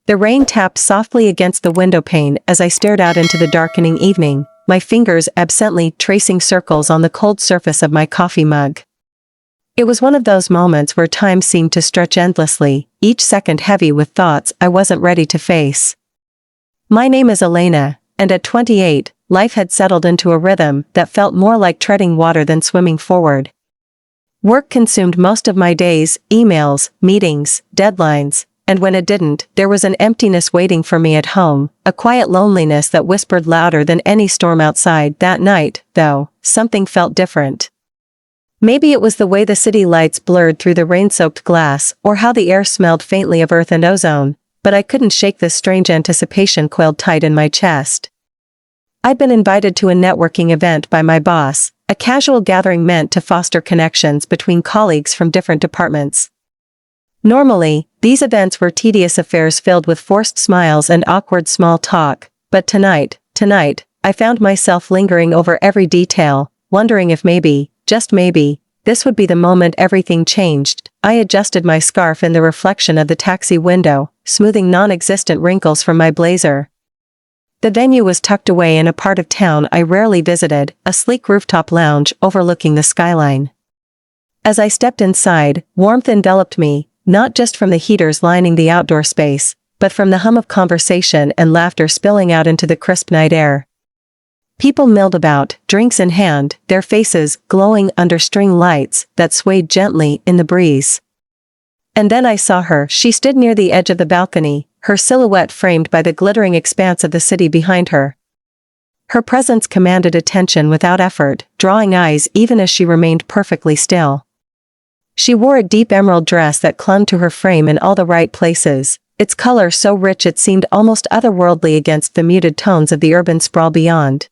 The rain tapped softly against the window pane as I stared out into the darkening evening, my fingers absently tracing circles on the cold surface of my coffee mug. It was one of those moments where time seemed to stretch endlessly, each second heavy with thoughts I wasn't ready to face. My name is Elena, and at 28, life had settled into a rhythm that felt more like treading water than swimming forward. Work consumed most of my days, emails, meetings, deadlines, and when it didn't, there was an emptiness waiting for me at home, a quiet loneliness that whispered louder than any storm outside. That night, though, something felt different. Maybe it was the way the city lights blurred through the rain-soaked glass, or how the air smelled faintly of earth and ozone, but I couldn't shake this strange anticipation coiled tight in my chest. I'd been invited to a networking event by my boss, a casual gathering meant to foster connections between colleagues from different departments. Normally, these events were tedious affairs filled with forced smiles and awkward small talk, but tonight, I found myself lingering over every detail, wondering if maybe, just maybe, this would be the moment everything changed. I adjusted my scarf in the reflection of the taxi window, smoothing non-existent wrinkles from my blazer. The venue was tucked away in a part of town I rarely visited, a sleek rooftop lounge overlooking the skyline. As I stepped inside, warmth enveloped me, not just from the heaters lining the outdoor space, but from the hum of conversation and laughter spilling out into the crisp night air. People milled about, drinks in hand, their faces glowing under string lights that swayed gently in the breeze. And then I saw her. She stood near the edge of the balcony, her silhouette framed by the glittering expanse of the city behind her. Her presence commanded attention without effort, drawing eyes even as she remained perfectly still. She wore a deep emerald dress that clung to her frame in all the right places, its color so rich it seemed almost otherworldly against the muted tones of the urban sprawl beyond.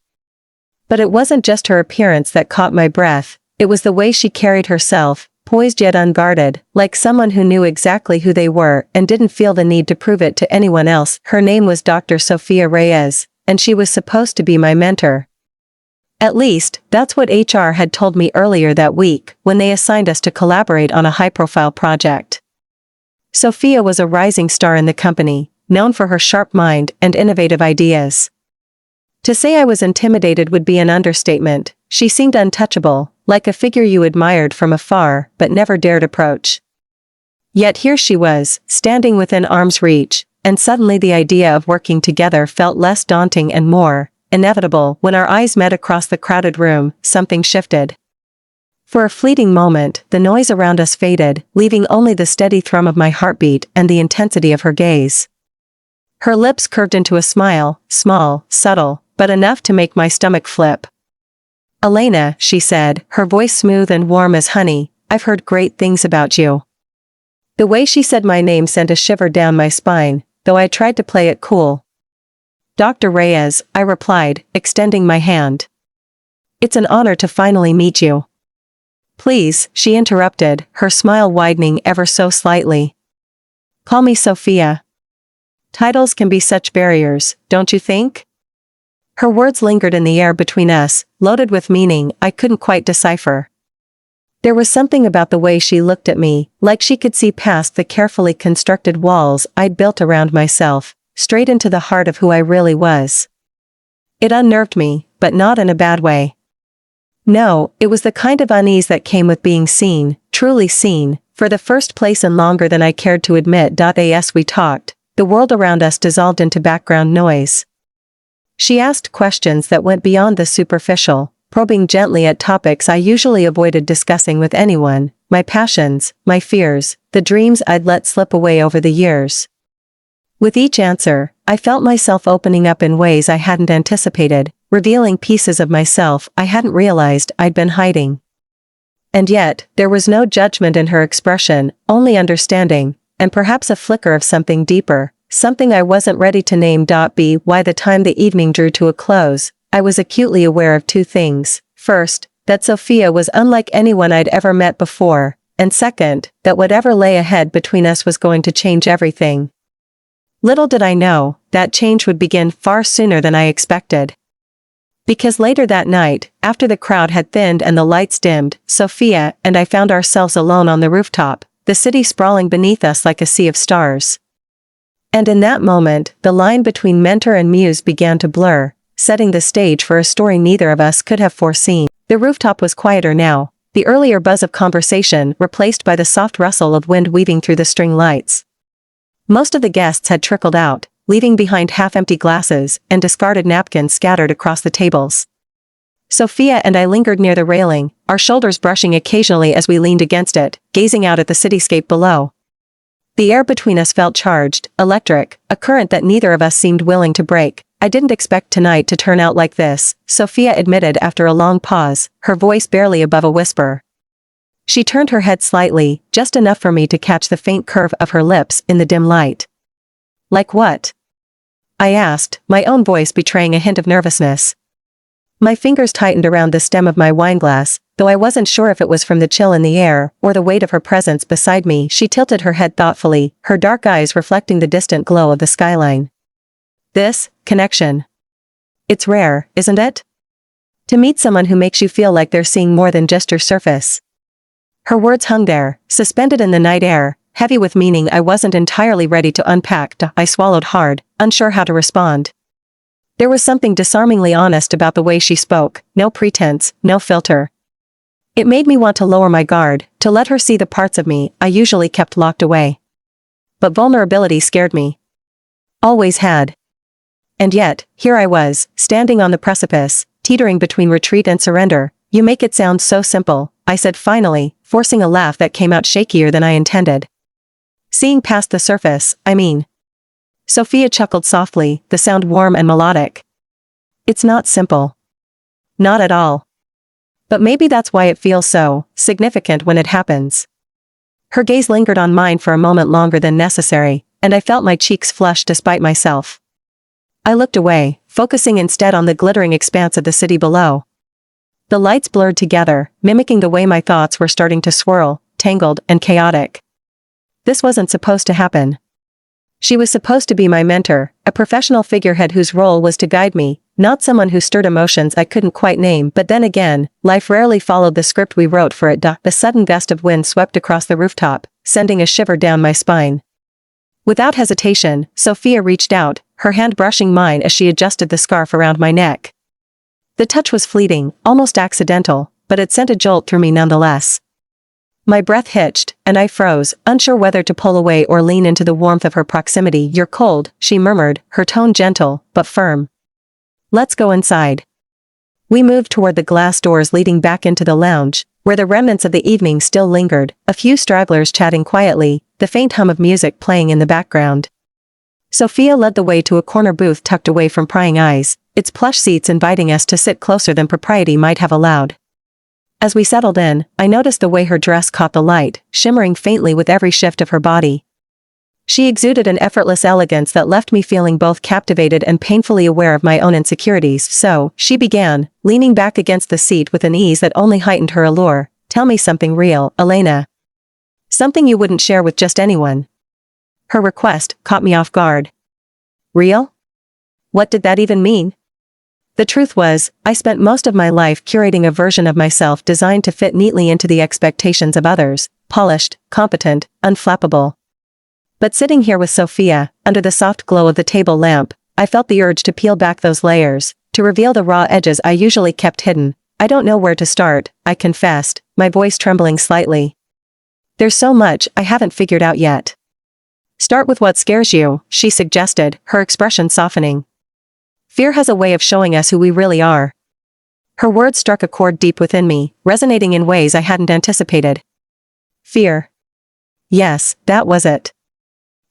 But it wasn't just her appearance that caught my breath, it was the way she carried herself, poised yet unguarded, like someone who knew exactly who they were and didn't feel the need to prove it to anyone else. Her name was Dr. Sofia Reyes, and she was supposed to be my mentor. At least, that's what HR had told me earlier that week, when they assigned us to collaborate on a high-profile project. Sofia was a rising star in the company, known for her sharp mind and innovative ideas. To say I was intimidated would be an understatement. She seemed untouchable, like a figure you admired from afar but never dared approach. Yet here she was, standing within arm's reach, and suddenly the idea of working together felt less daunting and more inevitable. When our eyes met across the crowded room, something shifted. For a fleeting moment, the noise around us faded, leaving only the steady thrum of my heartbeat and the intensity of her gaze. Her lips curved into a smile, small, subtle, but enough to make my stomach flip. "Elena," she said, her voice smooth and warm as honey, "I've heard great things about you." The way she said my name sent a shiver down my spine, though I tried to play it cool. "Dr. Reyes," I replied, extending my hand. "It's an honor to finally meet you." "Please," she interrupted, her smile widening ever so slightly. "Call me Sophia. Titles can be such barriers, don't you think?" Her words lingered in the air between us, loaded with meaning I couldn't quite decipher. There was something about the way she looked at me, like she could see past the carefully constructed walls I'd built around myself, straight into the heart of who I really was. It unnerved me, but not in a bad way. No, it was the kind of unease that came with being seen, truly seen, for the first place in longer than I cared to admit. As we talked, the world around us dissolved into background noise. She asked questions that went beyond the superficial, probing gently at topics I usually avoided discussing with anyone, my passions, my fears, the dreams I'd let slip away over the years. With each answer, I felt myself opening up in ways I hadn't anticipated, revealing pieces of myself I hadn't realized I'd been hiding. And yet, there was no judgment in her expression, only understanding, and perhaps a flicker of something deeper, something I wasn't ready to name. By the time the evening drew to a close, I was acutely aware of two things. First, that Sophia was unlike anyone I'd ever met before, and second, that whatever lay ahead between us was going to change everything. Little did I know, that change would begin far sooner than I expected. Because later that night, after the crowd had thinned and the lights dimmed, Sophia and I found ourselves alone on the rooftop, the city sprawling beneath us like a sea of stars. And in that moment, the line between mentor and muse began to blur, setting the stage for a story neither of us could have foreseen. The rooftop was quieter now, the earlier buzz of conversation replaced by the soft rustle of wind weaving through the string lights. Most of the guests had trickled out, leaving behind half-empty glasses and discarded napkins scattered across the tables. Sophia and I lingered near the railing, our shoulders brushing occasionally as we leaned against it, gazing out at the cityscape below. The air between us felt charged, electric, a current that neither of us seemed willing to break. I didn't expect tonight to turn out like this, Sophia admitted after a long pause, her voice barely above a whisper. She turned her head slightly, just enough for me to catch the faint curve of her lips in the dim light. Like what? I asked, my own voice betraying a hint of nervousness. My fingers tightened around the stem of my wineglass, though I wasn't sure if it was from the chill in the air or the weight of her presence beside me. She tilted her head thoughtfully, her dark eyes reflecting the distant glow of the skyline. This connection. It's rare, isn't it? To meet someone who makes you feel like they're seeing more than just your surface. Her words hung there, suspended in the night air, heavy with meaning I wasn't entirely ready to unpack. I swallowed hard, unsure how to respond. There was something disarmingly honest about the way she spoke, no pretense, no filter. It made me want to lower my guard, to let her see the parts of me I usually kept locked away. But vulnerability scared me. Always had. And yet, here I was, standing on the precipice, teetering between retreat and surrender. You make it sound so simple, I said finally, forcing a laugh that came out shakier than I intended. Seeing past the surface, I mean. Sophia chuckled softly, the sound warm and melodic. It's not simple. Not at all. But maybe that's why it feels so significant when it happens. Her gaze lingered on mine for a moment longer than necessary, and I felt my cheeks flush despite myself. I looked away, focusing instead on the glittering expanse of the city below. The lights blurred together, mimicking the way my thoughts were starting to swirl, tangled and chaotic. This wasn't supposed to happen. She was supposed to be my mentor, a professional figurehead whose role was to guide me, not someone who stirred emotions I couldn't quite name. But then again, life rarely followed the script we wrote for it. The sudden gust of wind swept across the rooftop, sending a shiver down my spine. Without hesitation, Sophia reached out, her hand brushing mine as she adjusted the scarf around my neck. The touch was fleeting, almost accidental, but it sent a jolt through me nonetheless. My breath hitched, and I froze, unsure whether to pull away or lean into the warmth of her proximity. You're cold, she murmured, her tone gentle, but firm. Let's go inside. We moved toward the glass doors leading back into the lounge, where the remnants of the evening still lingered, a few stragglers chatting quietly, the faint hum of music playing in the background. Sophia led the way to a corner booth tucked away from prying eyes, its plush seats inviting us to sit closer than propriety might have allowed. As we settled in, I noticed the way her dress caught the light, shimmering faintly with every shift of her body. She exuded an effortless elegance that left me feeling both captivated and painfully aware of my own insecurities. So, she began, leaning back against the seat with an ease that only heightened her allure. Tell me something real, Elena. Something you wouldn't share with just anyone. Her request caught me off guard. Real? What did that even mean? The truth was, I spent most of my life curating a version of myself designed to fit neatly into the expectations of others, polished, competent, unflappable. But sitting here with Sophia, under the soft glow of the table lamp, I felt the urge to peel back those layers, to reveal the raw edges I usually kept hidden. I don't know where to start, I confessed, my voice trembling slightly. There's so much I haven't figured out yet. Start with what scares you, she suggested, her expression softening. Fear has a way of showing us who we really are. Her words struck a chord deep within me, resonating in ways I hadn't anticipated. Fear. Yes, that was it.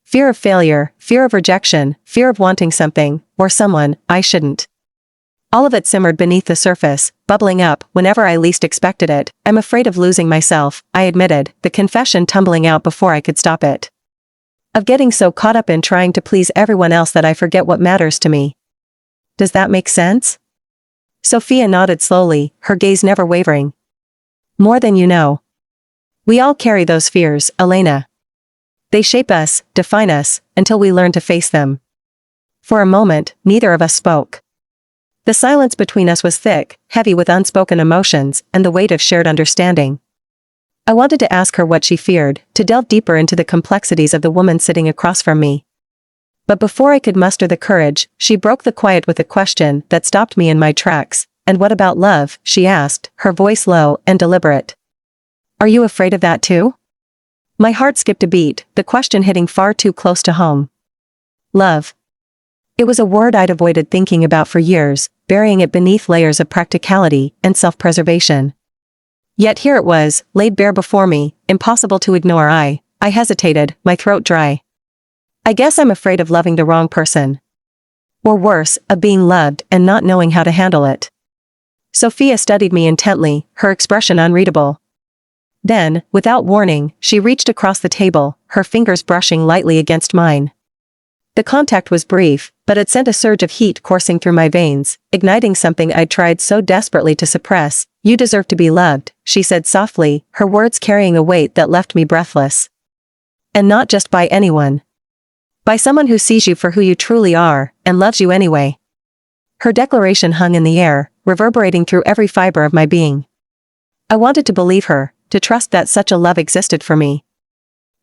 Fear of failure, fear of rejection, fear of wanting something, or someone, I shouldn't. All of it simmered beneath the surface, bubbling up whenever I least expected it. I'm afraid of losing myself, I admitted, the confession tumbling out before I could stop it. Of getting so caught up in trying to please everyone else that I forget what matters to me. Does that make sense? Sophia nodded slowly, her gaze never wavering. More than you know. We all carry those fears, Elena. They shape us, define us, until we learn to face them. For a moment, neither of us spoke. The silence between us was thick, heavy with unspoken emotions, and the weight of shared understanding. I wanted to ask her what she feared, to delve deeper into the complexities of the woman sitting across from me. But before I could muster the courage, she broke the quiet with a question that stopped me in my tracks. "And what about love?" she asked, her voice low and deliberate. "Are you afraid of that too?" My heart skipped a beat, the question hitting far too close to home. Love. It was a word I'd avoided thinking about for years, burying it beneath layers of practicality and self-preservation. Yet here it was, laid bare before me, impossible to ignore. I hesitated, my throat dry. "I guess I'm afraid of loving the wrong person. Or worse, of being loved and not knowing how to handle it." Sophia studied me intently, her expression unreadable. Then, without warning, she reached across the table, her fingers brushing lightly against mine. The contact was brief, but it sent a surge of heat coursing through my veins, igniting something I'd tried so desperately to suppress. "You deserve to be loved," she said softly, her words carrying a weight that left me breathless. "And not just by anyone. By someone who sees you for who you truly are, and loves you anyway." Her declaration hung in the air, reverberating through every fiber of my being. I wanted to believe her, to trust that such a love existed for me.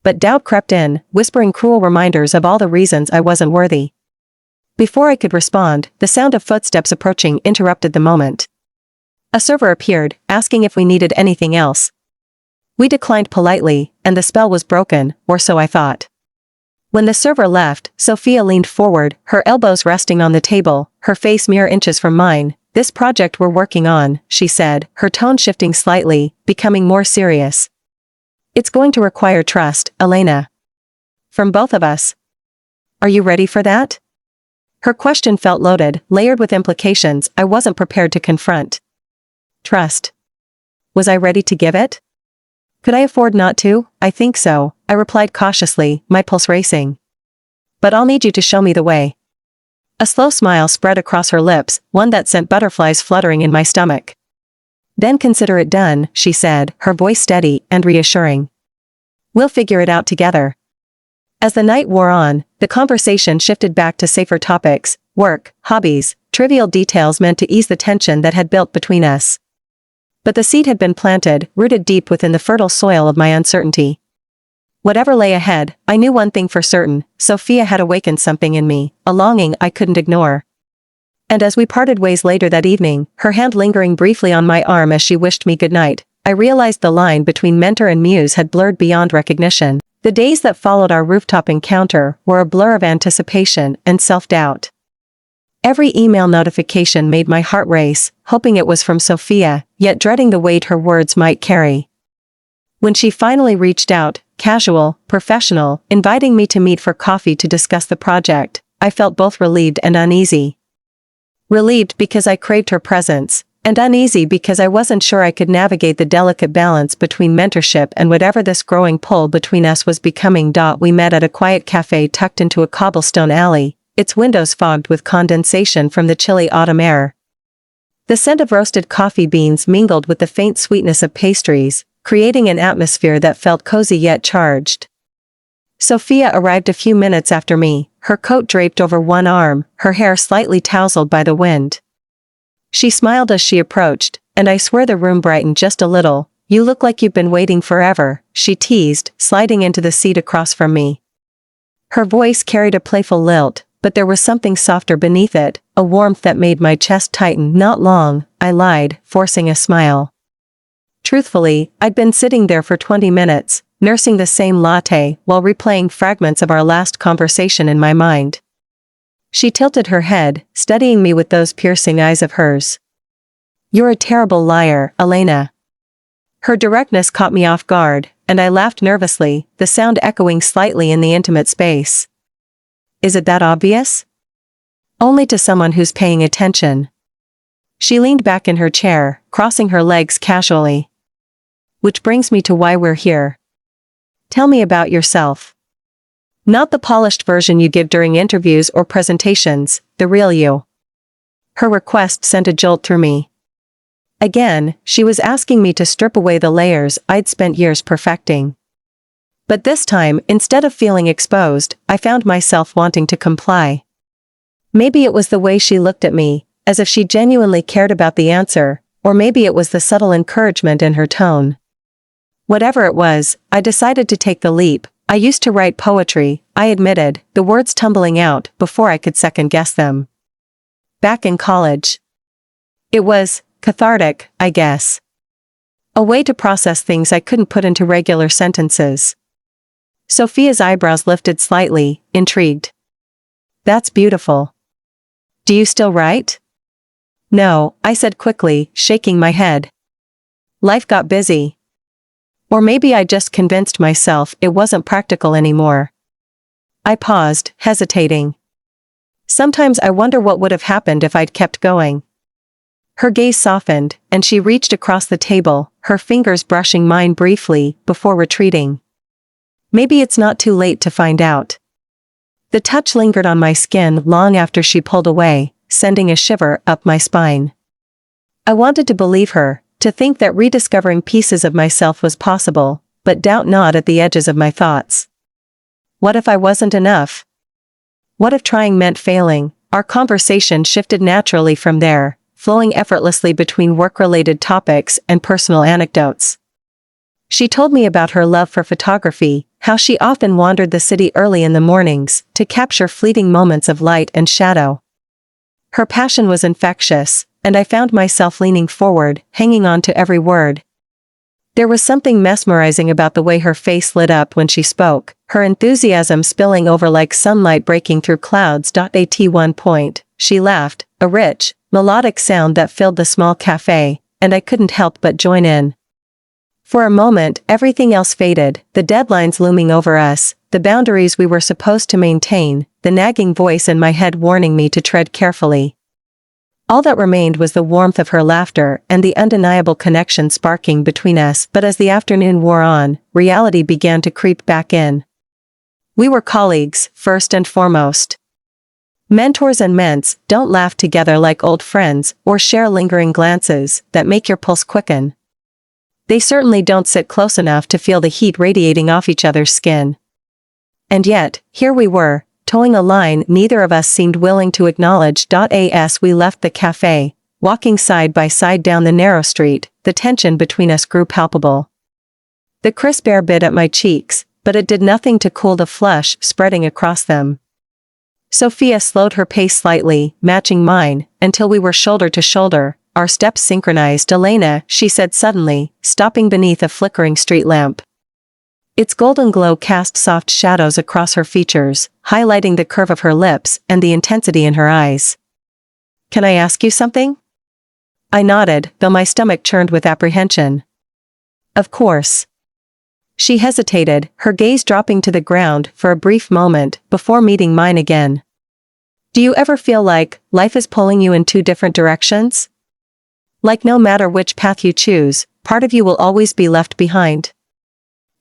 But doubt crept in, whispering cruel reminders of all the reasons I wasn't worthy. Before I could respond, the sound of footsteps approaching interrupted the moment. A server appeared, asking if we needed anything else. We declined politely, and the spell was broken, or so I thought. When the server left, Sophia leaned forward, her elbows resting on the table, her face mere inches from mine. "This project we're working on," she said, her tone shifting slightly, becoming more serious. "It's going to require trust, Elena. From both of us. Are you ready for that?" Her question felt loaded, layered with implications I wasn't prepared to confront. Trust. Was I ready to give it? Could I afford not to? "I think so," I replied cautiously, my pulse racing. "But I'll need you to show me the way." A slow smile spread across her lips, one that sent butterflies fluttering in my stomach. "Then consider it done," she said, her voice steady and reassuring. "We'll figure it out together." As the night wore on, the conversation shifted back to safer topics: work, hobbies, trivial details meant to ease the tension that had built between us. But the seed had been planted, rooted deep within the fertile soil of my uncertainty. Whatever lay ahead, I knew one thing for certain: Sophia had awakened something in me, a longing I couldn't ignore. And as we parted ways later that evening, her hand lingering briefly on my arm as she wished me good night, I realized the line between mentor and muse had blurred beyond recognition. The days that followed our rooftop encounter were a blur of anticipation and self-doubt. Every email notification made my heart race, hoping it was from Sophia, yet dreading the weight her words might carry. When she finally reached out, casual, professional, inviting me to meet for coffee to discuss the project, I felt both relieved and uneasy. Relieved because I craved her presence, and uneasy because I wasn't sure I could navigate the delicate balance between mentorship and whatever this growing pull between us was becoming. We met at a quiet cafe tucked into a cobblestone alley, its windows fogged with condensation from the chilly autumn air. The scent of roasted coffee beans mingled with the faint sweetness of pastries, creating an atmosphere that felt cozy yet charged. Sophia arrived a few minutes after me, her coat draped over one arm, her hair slightly tousled by the wind. She smiled as she approached, and I swear the room brightened just a little. "You look like you've been waiting forever," she teased, sliding into the seat across from me. Her voice carried a playful lilt, but there was something softer beneath it, a warmth that made my chest tighten. "Not long," I lied, forcing a smile. Truthfully, I'd been sitting there for 20 minutes, nursing the same latte while replaying fragments of our last conversation in my mind. She tilted her head, studying me with those piercing eyes of hers. "You're a terrible liar, Elena." Her directness caught me off guard, and I laughed nervously, the sound echoing slightly in the intimate space. "Is it that obvious?" "Only to someone who's paying attention." She leaned back in her chair, crossing her legs casually. "Which brings me to why we're here. Tell me about yourself. Not the polished version you give during interviews or presentations, the real you." Her request sent a jolt through me. Again, she was asking me to strip away the layers I'd spent years perfecting. But this time, instead of feeling exposed, I found myself wanting to comply. Maybe it was the way she looked at me, as if she genuinely cared about the answer, or maybe it was the subtle encouragement in her tone. Whatever it was, I decided to take the leap, I used to write poetry, I admitted, the words tumbling out before I could second-guess them. Back in college. It was cathartic, I guess. A way to process things I couldn't put into regular sentences. Sophia's eyebrows lifted slightly, intrigued. That's beautiful. Do you still write? No, I said quickly, shaking my head. Life got busy. Or maybe I just convinced myself it wasn't practical anymore. I paused, hesitating. Sometimes I wonder what would have happened if I'd kept going. Her gaze softened, and she reached across the table, her fingers brushing mine briefly, before retreating. Maybe it's not too late to find out. The touch lingered on my skin long after she pulled away, sending a shiver up my spine. I wanted to believe her, to think that rediscovering pieces of myself was possible, but doubt gnawed at the edges of my thoughts. What if I wasn't enough? What if trying meant failing? Our conversation shifted naturally from there, flowing effortlessly between work-related topics and personal anecdotes. She told me about her love for photography, how she often wandered the city early in the mornings to capture fleeting moments of light and shadow. Her passion was infectious, and I found myself leaning forward, hanging on to every word. There was something mesmerizing about the way her face lit up when she spoke, her enthusiasm spilling over like sunlight breaking through clouds. At one point, she laughed, a rich, melodic sound that filled the small cafe, and I couldn't help but join in. For a moment, everything else faded, the deadlines looming over us, the boundaries we were supposed to maintain, the nagging voice in my head warning me to tread carefully. All that remained was the warmth of her laughter and the undeniable connection sparking between us. But as the afternoon wore on, reality began to creep back in. We were colleagues, first and foremost. Mentors and ments don't laugh together like old friends or share lingering glances that make your pulse quicken. They certainly don't sit close enough to feel the heat radiating off each other's skin. And yet, here we were, towing a line neither of us seemed willing to acknowledge. As we left the cafe, walking side by side down the narrow street, the tension between us grew palpable. The crisp air bit at my cheeks, but it did nothing to cool the flush spreading across them. Sophia slowed her pace slightly, matching mine, until we were shoulder to shoulder, our steps synchronized. Elena, she said suddenly, stopping beneath a flickering street lamp. Its golden glow cast soft shadows across her features, highlighting the curve of her lips and the intensity in her eyes. Can I ask you something? I nodded, though my stomach churned with apprehension. Of course. She hesitated, her gaze dropping to the ground for a brief moment before meeting mine again. Do you ever feel like life is pulling you in two different directions? Like no matter which path you choose, part of you will always be left behind.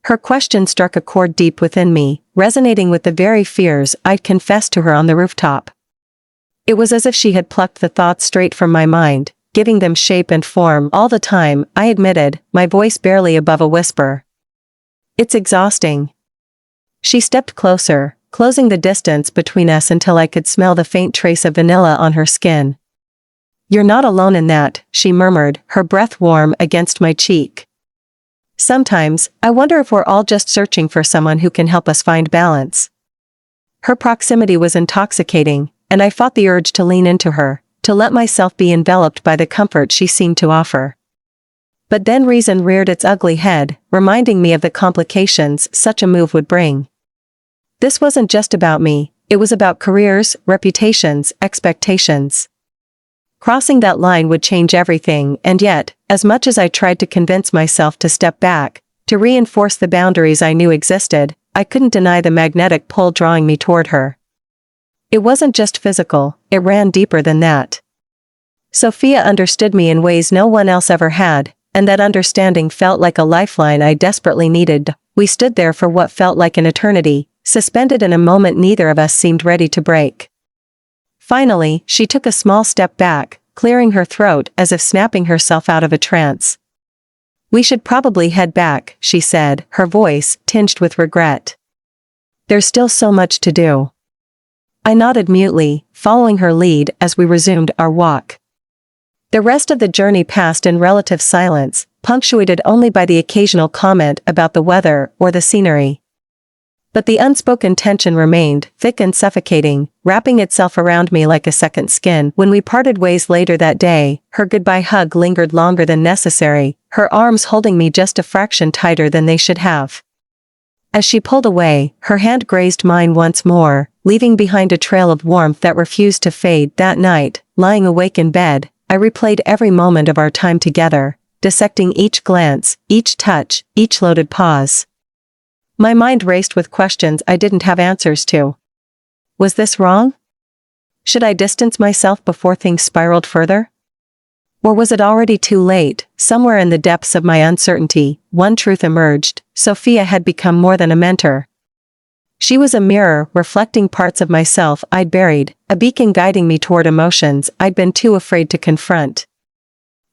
Her question struck a chord deep within me, resonating with the very fears I'd confessed to her on the rooftop. It was as if she had plucked the thoughts straight from my mind, giving them shape and form all the time, I admitted, my voice barely above a whisper. It's exhausting. She stepped closer, closing the distance between us until I could smell the faint trace of vanilla on her skin. You're not alone in that, she murmured, her breath warm against my cheek. Sometimes, I wonder if we're all just searching for someone who can help us find balance. Her proximity was intoxicating, and I fought the urge to lean into her, to let myself be enveloped by the comfort she seemed to offer. But then reason reared its ugly head, reminding me of the complications such a move would bring. This wasn't just about me, it was about careers, reputations, expectations. Crossing that line would change everything, and yet, as much as I tried to convince myself to step back, to reinforce the boundaries I knew existed, I couldn't deny the magnetic pull drawing me toward her. It wasn't just physical, it ran deeper than that. Sophia understood me in ways no one else ever had, and that understanding felt like a lifeline I desperately needed. We stood there for what felt like an eternity, suspended in a moment neither of us seemed ready to break. Finally, she took a small step back, clearing her throat as if snapping herself out of a trance. We should probably head back, she said, her voice tinged with regret. There's still so much to do. I nodded mutely, following her lead as we resumed our walk. The rest of the journey passed in relative silence, punctuated only by the occasional comment about the weather or the scenery. But the unspoken tension remained, thick and suffocating, wrapping itself around me like a second skin. When we parted ways later that day, her goodbye hug lingered longer than necessary, her arms holding me just a fraction tighter than they should have. As she pulled away, her hand grazed mine once more, leaving behind a trail of warmth that refused to fade. That night, lying awake in bed, I replayed every moment of our time together, dissecting each glance, each touch, each loaded pause. My mind raced with questions I didn't have answers to. Was this wrong? Should I distance myself before things spiraled further? Or was it already too late? Somewhere in the depths of my uncertainty, one truth emerged: Sophia had become more than a mentor. She was a mirror reflecting parts of myself I'd buried, a beacon guiding me toward emotions I'd been too afraid to confront.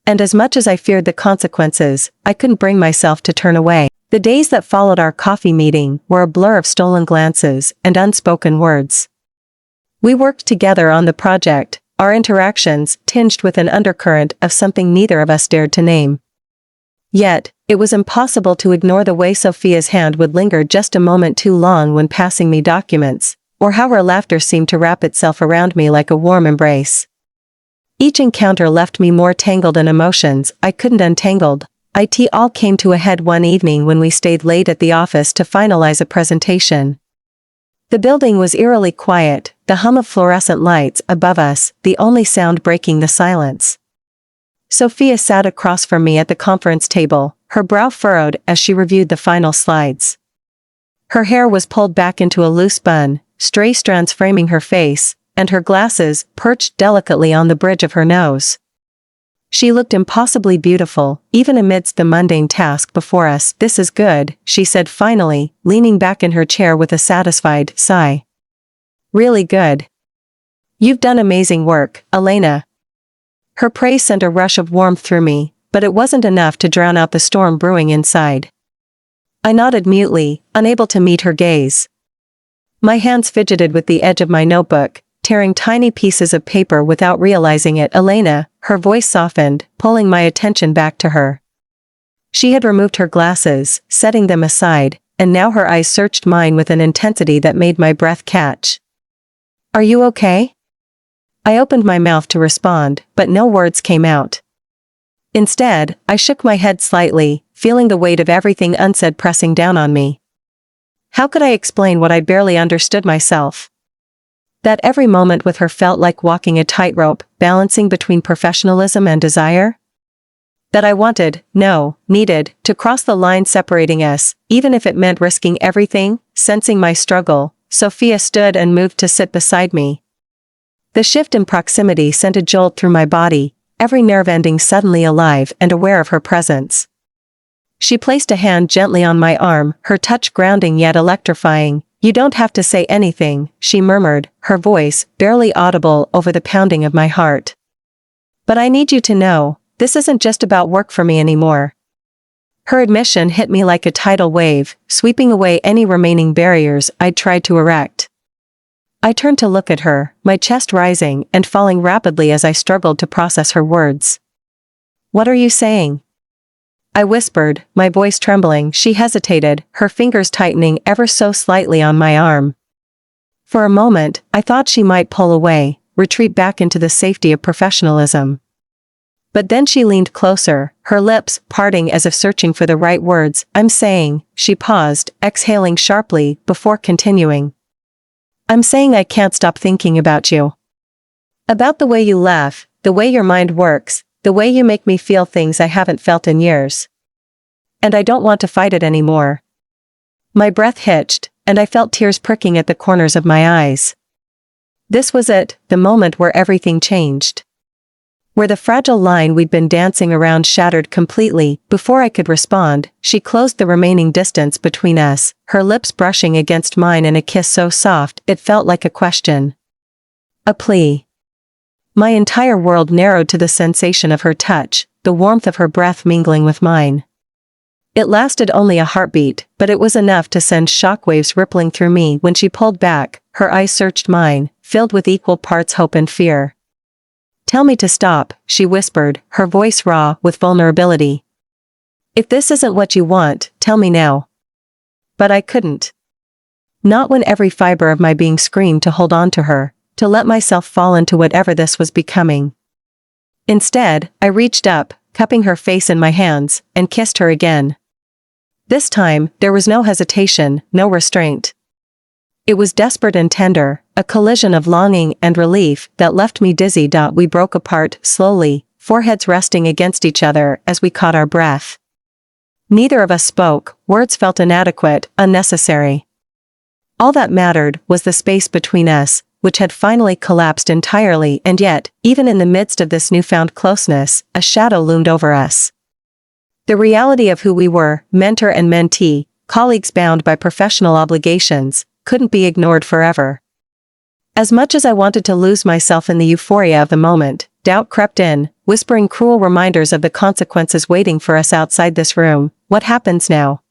And as much as I feared the consequences, I couldn't bring myself to turn away. The days that followed our coffee meeting were a blur of stolen glances and unspoken words. We worked together on the project, our interactions tinged with an undercurrent of something neither of us dared to name. Yet, it was impossible to ignore the way Sophia's hand would linger just a moment too long when passing me documents, or how her laughter seemed to wrap itself around me like a warm embrace. Each encounter left me more tangled in emotions I couldn't untangle. It all came to a head one evening when we stayed late at the office to finalize a presentation. The building was eerily quiet, the hum of fluorescent lights above us, the only sound breaking the silence. Sophia sat across from me at the conference table, her brow furrowed as she reviewed the final slides. Her hair was pulled back into a loose bun, stray strands framing her face, and her glasses perched delicately on the bridge of her nose. She looked impossibly beautiful, even amidst the mundane task before us. "This is good," she said finally, leaning back in her chair with a satisfied sigh. "Really good. You've done amazing work, Elena." Her praise sent a rush of warmth through me, but it wasn't enough to drown out the storm brewing inside. I nodded mutely, unable to meet her gaze. My hands fidgeted with the edge of my notebook, tearing tiny pieces of paper without realizing it. "Elena," her voice softened, pulling my attention back to her. She had removed her glasses, setting them aside, and now her eyes searched mine with an intensity that made my breath catch. "Are you okay?" I opened my mouth to respond, but no words came out. Instead, I shook my head slightly, feeling the weight of everything unsaid pressing down on me. How could I explain what I barely understood myself? That every moment with her felt like walking a tightrope, balancing between professionalism and desire? That I needed, to cross the line separating us, even if it meant risking everything. Sensing my struggle, Sophia stood and moved to sit beside me. The shift in proximity sent a jolt through my body, every nerve ending suddenly alive and aware of her presence. She placed a hand gently on my arm, her touch grounding yet electrifying. "You don't have to say anything," she murmured, her voice barely audible over the pounding of my heart. "But I need you to know, this isn't just about work for me anymore." Her admission hit me like a tidal wave, sweeping away any remaining barriers I'd tried to erect. I turned to look at her, my chest rising and falling rapidly as I struggled to process her words. "What are you saying?" I whispered, my voice trembling. She hesitated, her fingers tightening ever so slightly on my arm. For a moment, I thought she might pull away, retreat back into the safety of professionalism. But then she leaned closer, her lips parting as if searching for the right words. "I'm saying," she paused, exhaling sharply, before continuing. "I'm saying I can't stop thinking about you. About the way you laugh, the way your mind works, the way you make me feel things I haven't felt in years. And I don't want to fight it anymore." My breath hitched, and I felt tears pricking at the corners of my eyes. This was it, the moment where everything changed. Where the fragile line we'd been dancing around shattered completely. Before I could respond, she closed the remaining distance between us, her lips brushing against mine in a kiss so soft it felt like a question. A plea. My entire world narrowed to the sensation of her touch, the warmth of her breath mingling with mine. It lasted only a heartbeat, but it was enough to send shockwaves rippling through me. When she pulled back, her eyes searched mine, filled with equal parts hope and fear. "Tell me to stop," she whispered, her voice raw with vulnerability. "If this isn't what you want, tell me now." But I couldn't. Not when every fiber of my being screamed to hold on to her, to let myself fall into whatever this was becoming. Instead, I reached up, cupping her face in my hands, and kissed her again. This time, there was no hesitation, no restraint. It was desperate and tender, a collision of longing and relief that left me dizzy. We broke apart, slowly, foreheads resting against each other as we caught our breath. Neither of us spoke, words felt inadequate, unnecessary. All that mattered was the space between us, which had finally collapsed entirely, and yet, even in the midst of this newfound closeness, a shadow loomed over us. The reality of who we were, mentor and mentee, colleagues bound by professional obligations, couldn't be ignored forever. As much as I wanted to lose myself in the euphoria of the moment, doubt crept in, whispering cruel reminders of the consequences waiting for us outside this room. What happens now?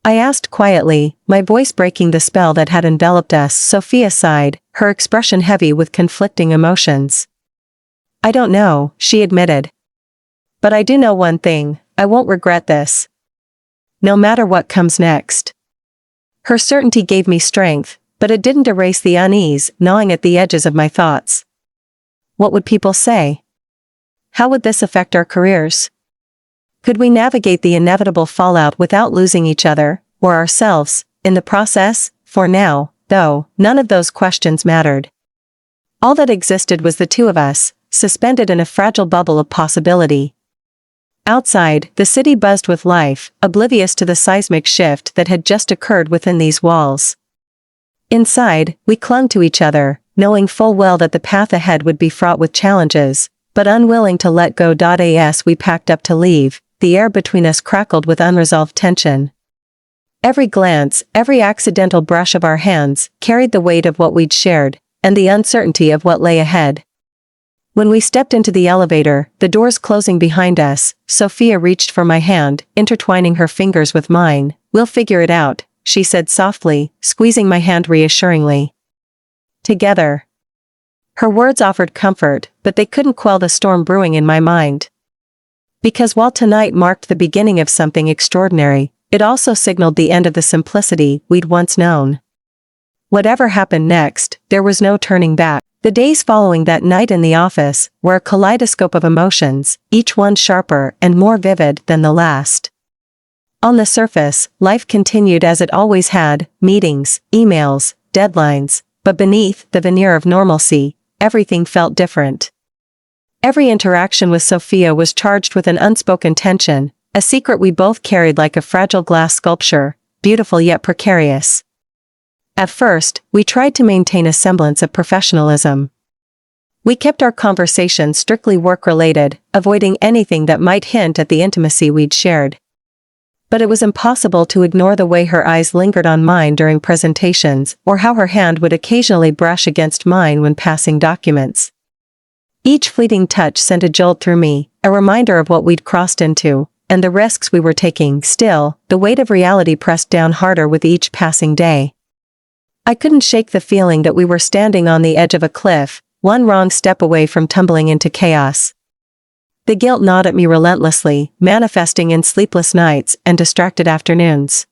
I asked quietly, my voice breaking the spell that had enveloped us. Sophia sighed, her expression heavy with conflicting emotions. I don't know, she admitted. But I do know one thing, I won't regret this. No matter what comes next. Her certainty gave me strength, but it didn't erase the unease gnawing at the edges of my thoughts. What would people say? How would this affect our careers? Could we navigate the inevitable fallout without losing each other, or ourselves, in the process? For now, though, none of those questions mattered. All that existed was the two of us, suspended in a fragile bubble of possibility. Outside, the city buzzed with life, oblivious to the seismic shift that had just occurred within these walls. Inside, we clung to each other, knowing full well that the path ahead would be fraught with challenges, but unwilling to let go. As we packed up to leave, the air between us crackled with unresolved tension. Every glance, every accidental brush of our hands, carried the weight of what we'd shared, and the uncertainty of what lay ahead. When we stepped into the elevator, the doors closing behind us, Sophia reached for my hand, intertwining her fingers with mine. We'll figure it out, she said softly, squeezing my hand reassuringly. Together. Her words offered comfort, but they couldn't quell the storm brewing in my mind. Because while tonight marked the beginning of something extraordinary, it also signaled the end of the simplicity we'd once known. Whatever happened next, there was no turning back. The days following that night in the office were a kaleidoscope of emotions, each one sharper and more vivid than the last. On the surface, life continued as it always had, meetings, emails, deadlines, but beneath the veneer of normalcy, everything felt different. Every interaction with Sophia was charged with an unspoken tension, a secret we both carried like a fragile glass sculpture, beautiful yet precarious. At first, we tried to maintain a semblance of professionalism. We kept our conversations strictly work-related, avoiding anything that might hint at the intimacy we'd shared. But it was impossible to ignore the way her eyes lingered on mine during presentations, or how her hand would occasionally brush against mine when passing documents. Each fleeting touch sent a jolt through me, a reminder of what we'd crossed into, and the risks we were taking. Still, the weight of reality pressed down harder with each passing day. I couldn't shake the feeling that we were standing on the edge of a cliff, one wrong step away from tumbling into chaos. The guilt gnawed at me relentlessly, manifesting in sleepless nights and distracted afternoons.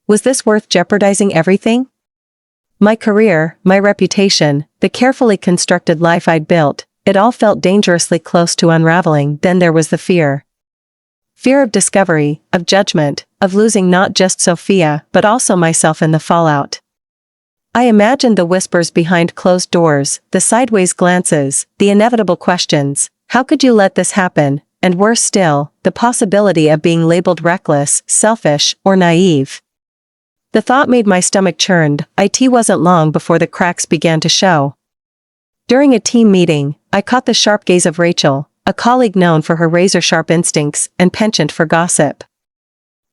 Was this worth jeopardizing everything? My career, my reputation, the carefully constructed life I'd built, it all felt dangerously close to unraveling. Then there was the fear. Fear of discovery, of judgment, of losing not just Sophia, but also myself in the fallout. I imagined the whispers behind closed doors, the sideways glances, the inevitable questions. How could you let this happen? And worse still, the possibility of being labeled reckless, selfish, or naive. The thought made my stomach churned. It wasn't long before the cracks began to show. During a team meeting, I caught the sharp gaze of Rachel, a colleague known for her razor-sharp instincts and penchant for gossip.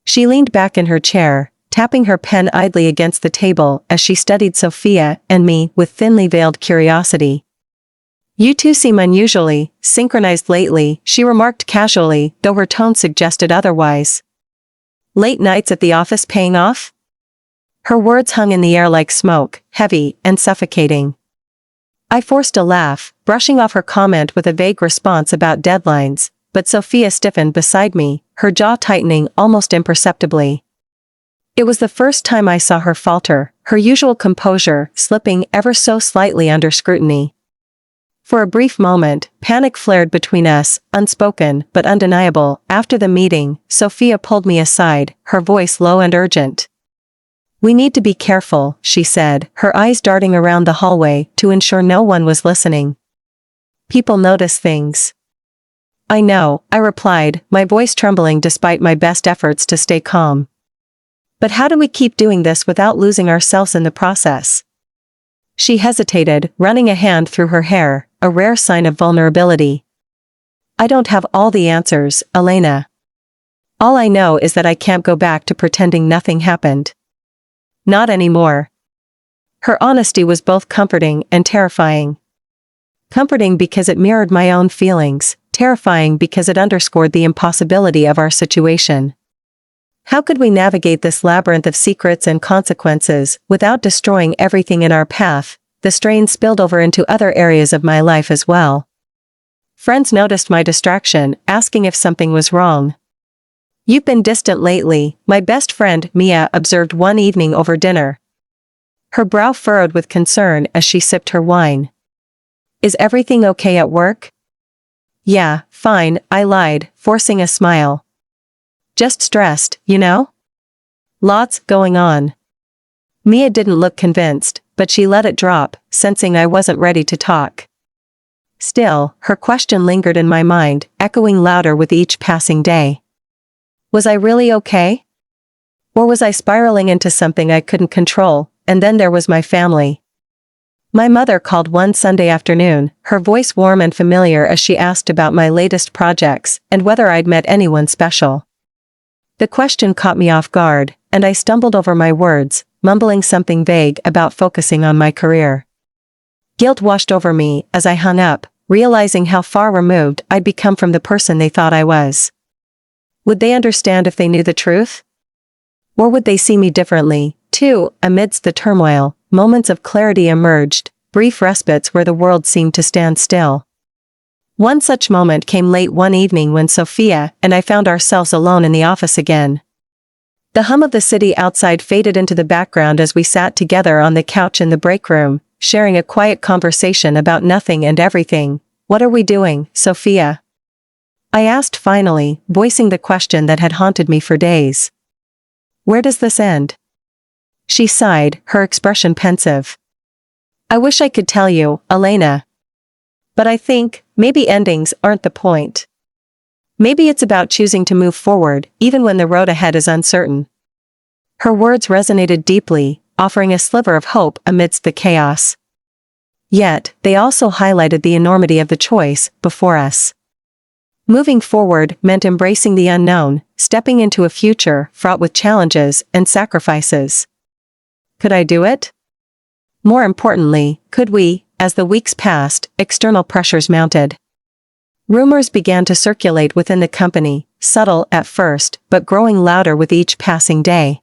She leaned back in her chair, tapping her pen idly against the table as she studied Sophia and me with thinly veiled curiosity. You two seem unusually synchronized lately, she remarked casually, though her tone suggested otherwise. Late nights at the office paying off? Her words hung in the air like smoke, heavy and suffocating. I forced a laugh, brushing off her comment with a vague response about deadlines, but Sophia stiffened beside me, her jaw tightening almost imperceptibly. It was the first time I saw her falter, her usual composure slipping ever so slightly under scrutiny. For a brief moment, panic flared between us, unspoken but undeniable. After the meeting, Sophia pulled me aside, her voice low and urgent. "We need to be careful," she said, her eyes darting around the hallway to ensure no one was listening. "People notice things." "I know," I replied, my voice trembling despite my best efforts to stay calm. "But how do we keep doing this without losing ourselves in the process?" She hesitated, running a hand through her hair, a rare sign of vulnerability. "I don't have all the answers, Elena. All I know is that I can't go back to pretending nothing happened. Not anymore." Her honesty was both comforting and terrifying. Comforting because it mirrored my own feelings, terrifying because it underscored the impossibility of our situation. How could we navigate this labyrinth of secrets and consequences without destroying everything in our path? The strain spilled over into other areas of my life as well. Friends noticed my distraction, asking if something was wrong. "You've been distant lately," my best friend, Mia, observed one evening over dinner. Her brow furrowed with concern as she sipped her wine. "Is everything okay at work?" "Yeah, fine," I lied, forcing a smile. "Just stressed, you know? Lots going on." Mia didn't look convinced, but she let it drop, sensing I wasn't ready to talk. Still, her question lingered in my mind, echoing louder with each passing day. Was I really okay? Or was I spiraling into something I couldn't control? And then there was my family. My mother called one Sunday afternoon, her voice warm and familiar as she asked about my latest projects and whether I'd met anyone special. The question caught me off guard, and I stumbled over my words, mumbling something vague about focusing on my career. Guilt washed over me as I hung up, realizing how far removed I'd become from the person they thought I was. Would they understand if they knew the truth? Or would they see me differently, too? Amidst the turmoil, moments of clarity emerged, brief respites where the world seemed to stand still. One such moment came late one evening when Sophia and I found ourselves alone in the office again. The hum of the city outside faded into the background as we sat together on the couch in the break room, sharing a quiet conversation about nothing and everything. "What are we doing, Sophia?" I asked finally, voicing the question that had haunted me for days. "Where does this end?" She sighed, her expression pensive. "I wish I could tell you, Elena. But I think, maybe endings aren't the point. Maybe it's about choosing to move forward, even when the road ahead is uncertain." Her words resonated deeply, offering a sliver of hope amidst the chaos. Yet, they also highlighted the enormity of the choice before us. Moving forward meant embracing the unknown, stepping into a future fraught with challenges and sacrifices. Could I do it? More importantly, could we? As the weeks passed, external pressures mounted. Rumors began to circulate within the company, subtle at first, but growing louder with each passing day.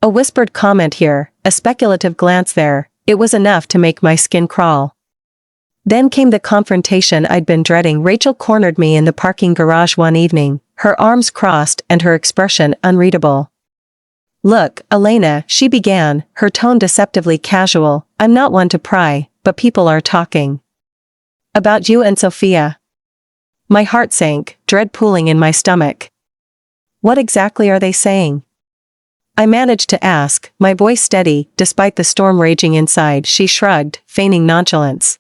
A whispered comment here, a speculative glance there, it was enough to make my skin crawl. Then came the confrontation I'd been dreading. Rachel cornered me in the parking garage one evening, her arms crossed and her expression unreadable. "Look, Elena," she began, her tone deceptively casual, "I'm not one to pry, but people are talking. About you and Sophia." My heart sank, dread pooling in my stomach. "What exactly are they saying?" I managed to ask, my voice steady, despite the storm raging inside. She shrugged, feigning nonchalance.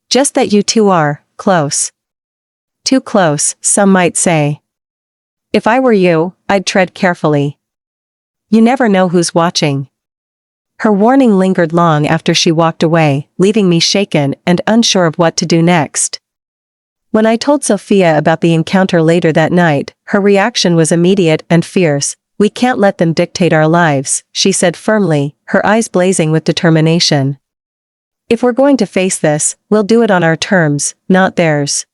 "Just that you two are close. Too close, some might say. If I were you, I'd tread carefully. You never know who's watching." Her warning lingered long after she walked away, leaving me shaken and unsure of what to do next. When I told Sophia about the encounter later that night, her reaction was immediate and fierce. "We can't let them dictate our lives," she said firmly, her eyes blazing with determination. "If we're going to face this, we'll do it on our terms, not theirs."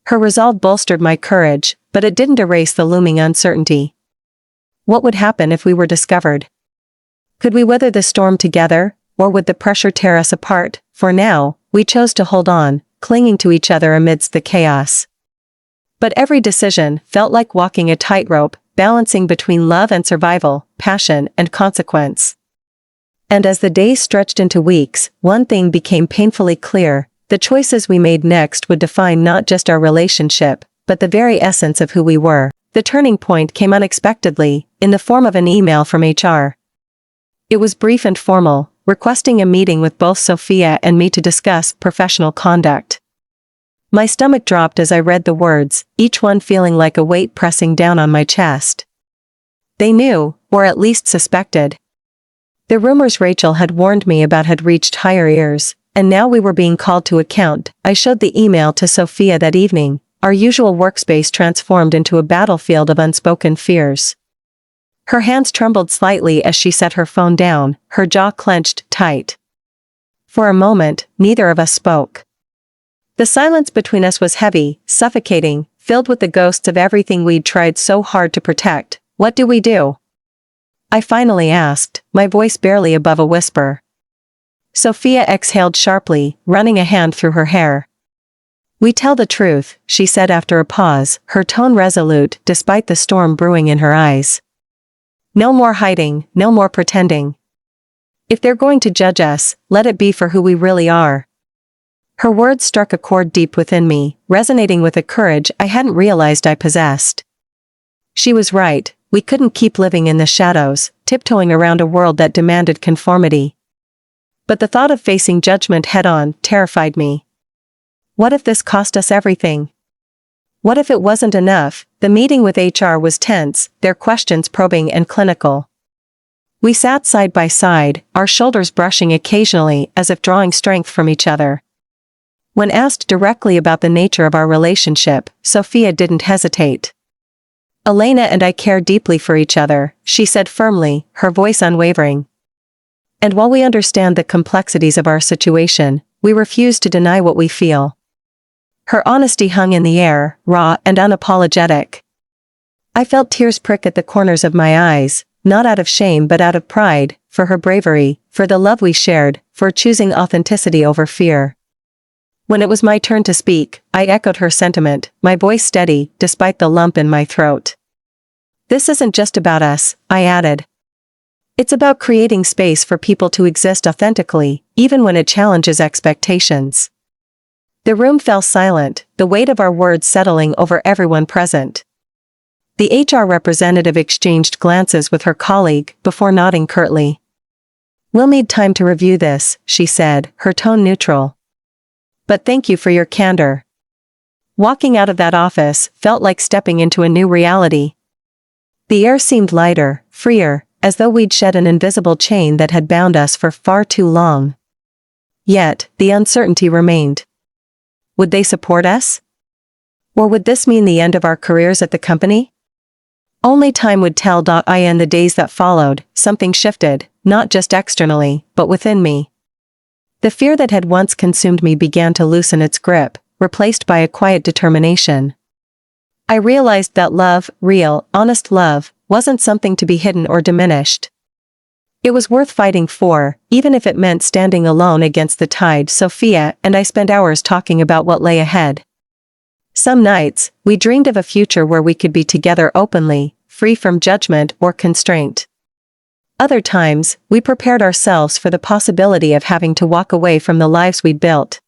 Her resolve bolstered my courage, but it didn't erase the looming uncertainty. What would happen if we were discovered? Could we weather the storm together, or would the pressure tear us apart? For now, we chose to hold on, clinging to each other amidst the chaos. But every decision felt like walking a tightrope, balancing between love and survival, passion and consequence. And as the days stretched into weeks, one thing became painfully clear: the choices we made next would define not just our relationship, but the very essence of who we were. The turning point came unexpectedly, in the form of an email from HR. It was brief and formal, requesting a meeting with both Sophia and me to discuss professional conduct. My stomach dropped as I read the words, each one feeling like a weight pressing down on my chest. They knew, or at least suspected. The rumors Rachel had warned me about had reached higher ears, and now we were being called to account. I showed the email to Sophia that evening, our usual workspace transformed into a battlefield of unspoken fears. Her hands trembled slightly as she set her phone down, her jaw clenched tight. For a moment, neither of us spoke. The silence between us was heavy, suffocating, filled with the ghosts of everything we'd tried so hard to protect. What do we do? I finally asked, my voice barely above a whisper. Sophia exhaled sharply, running a hand through her hair. We tell the truth, she said after a pause, her tone resolute despite the storm brewing in her eyes. No more hiding, no more pretending. If they're going to judge us, let it be for who we really are. Her words struck a chord deep within me, resonating with a courage I hadn't realized I possessed. She was right, we couldn't keep living in the shadows, tiptoeing around a world that demanded conformity. But the thought of facing judgment head-on terrified me. What if this cost us everything? What if it wasn't enough? The meeting with HR was tense, their questions probing and clinical. We sat side by side, our shoulders brushing occasionally as if drawing strength from each other. When asked directly about the nature of our relationship, Sophia didn't hesitate. Elena and I care deeply for each other, she said firmly, her voice unwavering. And while we understand the complexities of our situation, we refuse to deny what we feel. Her honesty hung in the air, raw and unapologetic. I felt tears prick at the corners of my eyes, not out of shame but out of pride, for her bravery, for the love we shared, for choosing authenticity over fear. When it was my turn to speak, I echoed her sentiment, my voice steady, despite the lump in my throat. This isn't just about us, I added. It's about creating space for people to exist authentically, even when it challenges expectations. The room fell silent, the weight of our words settling over everyone present. The HR representative exchanged glances with her colleague before nodding curtly. We'll need time to review this, she said, her tone neutral. But thank you for your candor. Walking out of that office felt like stepping into a new reality. The air seemed lighter, freer, as though we'd shed an invisible chain that had bound us for far too long. Yet, the uncertainty remained. Would they support us? Or would this mean the end of our careers at the company? Only time would tell. In the days that followed, something shifted, not just externally, but within me. The fear that had once consumed me began to loosen its grip, replaced by a quiet determination. I realized that love, real, honest love, wasn't something to be hidden or diminished. It was worth fighting for, even if it meant standing alone against the tide. Sophia and I spent hours talking about what lay ahead. Some nights, we dreamed of a future where we could be together openly, free from judgment or constraint. Other times, we prepared ourselves for the possibility of having to walk away from the lives we'd built.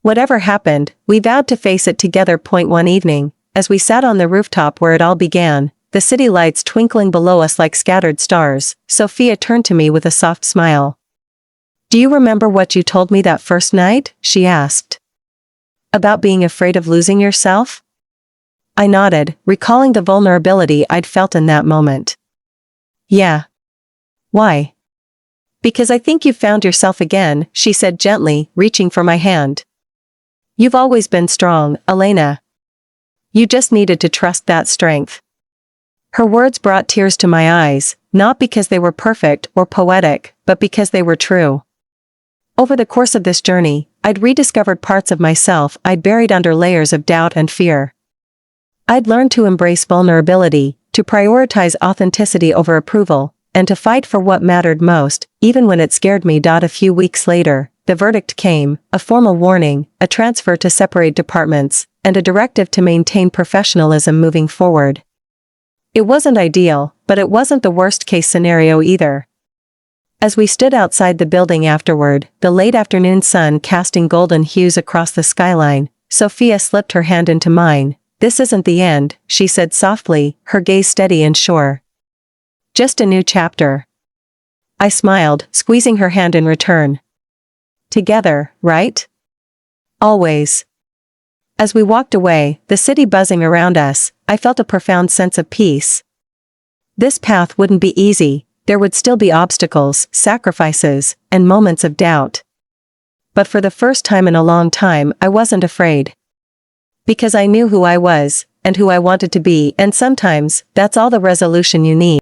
Whatever happened, we vowed to face it together. One evening, as we sat on the rooftop where it all began, the city lights twinkling below us like scattered stars, Sophia turned to me with a soft smile. Do you remember what you told me that first night? She asked. About being afraid of losing yourself? I nodded, recalling the vulnerability I'd felt in that moment. Yeah. Why? Because I think you've found yourself again, she said gently, reaching for my hand. You've always been strong, Elena. You just needed to trust that strength. Her words brought tears to my eyes, not because they were perfect or poetic, but because they were true. Over the course of this journey, I'd rediscovered parts of myself I'd buried under layers of doubt and fear. I'd learned to embrace vulnerability, to prioritize authenticity over approval, and to fight for what mattered most, even when it scared me. A few weeks later, the verdict came, a formal warning, a transfer to separate departments, and a directive to maintain professionalism moving forward. It wasn't ideal, but it wasn't the worst-case scenario either. As we stood outside the building afterward, the late afternoon sun casting golden hues across the skyline, Sophia slipped her hand into mine. "This isn't the end," she said softly, her gaze steady and sure. "Just a new chapter." I smiled, squeezing her hand in return. "Together, right? Always." As we walked away, the city buzzing around us, I felt a profound sense of peace. This path wouldn't be easy, there would still be obstacles, sacrifices, and moments of doubt. But for the first time in a long time, I wasn't afraid. Because I knew who I was, and who I wanted to be, and sometimes, that's all the resolution you need.